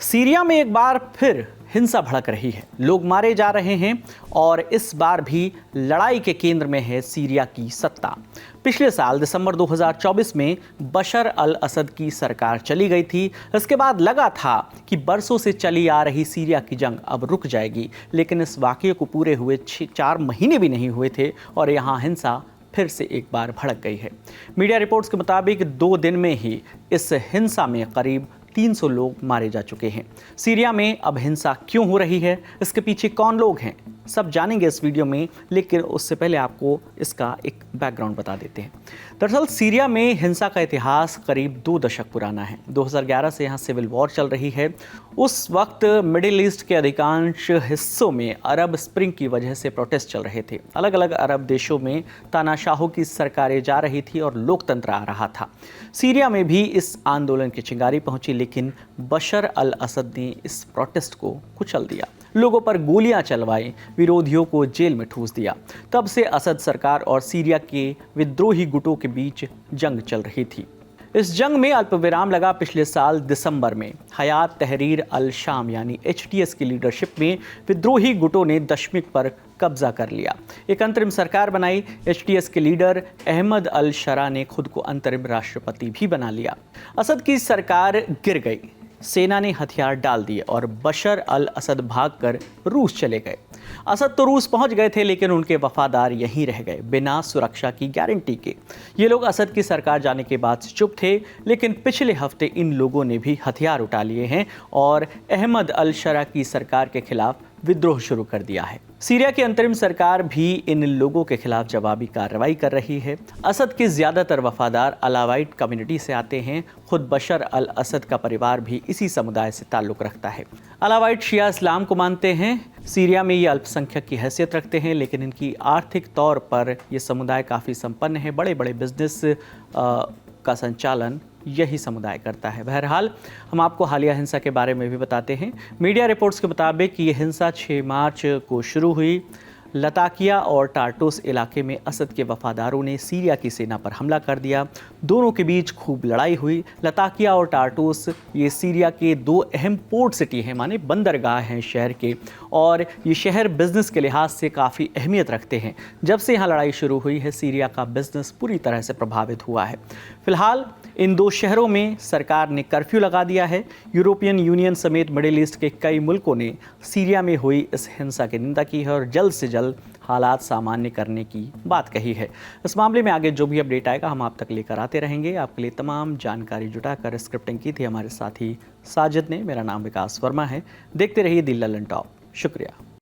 Syria में एक बार फिर हिंसा भड़क रही है। लोग मारे जा रहे हैं और इस बार भी लड़ाई के केंद्र में है सीरिया की सत्ता। पिछले साल दिसंबर 2024 में बशर अल असद की सरकार चली गई थी। इसके बाद लगा था कि बरसों से चली आ रही सीरिया की जंग अब रुक जाएगी, लेकिन इस वाकये को पूरे हुए 4 महीने भी नहीं हुए थे और यहाँ हिंसा फिर से एक बार भड़क गई है। मीडिया रिपोर्ट्स के मुताबिक 2 दिन में ही इस हिंसा में करीब 300 लोग मारे जा चुके हैं। सीरिया में अब हिंसा क्यों हो रही है, इसके पीछे कौन लोग हैं, सब जानेंगे इस वीडियो में, लेकिन उससे पहले आपको इसका एक बैकग्राउंड बता देते हैं। दरअसल सीरिया में हिंसा का इतिहास करीब 2 दशक पुराना है। 2011 से यहाँ सिविल वॉर चल रही है। उस वक्त मिडिल ईस्ट के अधिकांश हिस्सों में अरब स्प्रिंग की वजह से प्रोटेस्ट चल रहे थे। अलग अलग अरब देशों में तानाशाहों की सरकारें जा रही थी और लोकतंत्र आ रहा था। सीरिया में भी इस आंदोलन की चिंगारी पहुंची, लेकिन बशर अल असद ने इस प्रोटेस्ट को कुचल दिया। लोगों पर गोलियां चलवाई, विरोधियों को जेल में ठूस दिया। तब से असद सरकार और सीरिया के विद्रोही गुटों के बीच जंग चल रही थी। इस जंग में अल्पविराम लगा पिछले साल दिसंबर में। हयात तहरीर अल शाम यानी HTS की लीडरशिप में विद्रोही गुटों ने दमिश्क पर कब्जा कर लिया। एक अंतरिम सरकार बनाई। HTS के लीडर अहमद अल शरा ने खुद को अंतरिम राष्ट्रपति भी बना लिया। असद की सरकार गिर गई, सेना ने हथियार डाल दिए और बशर अल असद भागकर रूस चले गए। असद तो रूस पहुंच गए थे, लेकिन उनके वफादार यहीं रह गए बिना सुरक्षा की गारंटी के। ये लोग असद की सरकार जाने के बाद चुप थे, लेकिन पिछले हफ्ते इन लोगों ने भी हथियार उठा लिए हैं और अहमद अल शरा की सरकार के खिलाफ विद्रोह शुरू कर दिया है। सीरिया की अंतरिम सरकार भी इन लोगों के खिलाफ जवाबी कार्रवाई कर रही है। असद के ज्यादातर वफादार अलावाइट कम्युनिटी से आते हैं। खुद बशर अल असद का परिवार भी इसी समुदाय से ताल्लुक रखता है। अलावाइट शिया इस्लाम को मानते हैं। सीरिया में ये अल्पसंख्यक की हैसियत रखते हैं, लेकिन इनकी आर्थिक तौर पर यह समुदाय काफ़ी संपन्न है। बड़े बड़े बिजनेस का संचालन यही समुदाय करता है। बहरहाल हम आपको हालिया हिंसा के बारे में भी बताते हैं। मीडिया रिपोर्ट्स के मुताबिक ये हिंसा 6 मार्च को शुरू हुई। लताकिया और टार्टुस इलाके में असद के वफादारों ने सीरिया की सेना पर हमला कर दिया। दोनों के बीच खूब लड़ाई हुई। लताकिया और टार्टुस ये सीरिया के 2 अहम पोर्ट सिटी हैं, माने बंदरगाह हैं शहर के, और ये शहर बिजनेस के लिहाज से काफ़ी अहमियत रखते हैं। जब से यहाँ लड़ाई शुरू हुई है, सीरिया का बिजनेस पूरी तरह से प्रभावित हुआ है। फिलहाल इन 2 शहरों में सरकार ने कर्फ्यू लगा दिया है। यूरोपियन यूनियन समेत मिडिल ईस्ट के कई मुल्कों ने सीरिया में हुई इस हिंसा की निंदा की है और जल्द से जल्द हालात सामान्य करने की बात कही है। इस मामले में आगे जो भी अपडेट आएगा हम आप तक लेकर आते रहेंगे। आपके लिए तमाम जानकारी जुटाकर स्क्रिप्टिंग की थी हमारे साथी साजिद ने। मेरा नाम विकास वर्मा है। देखते रहिए दी ललन टॉप। शुक्रिया।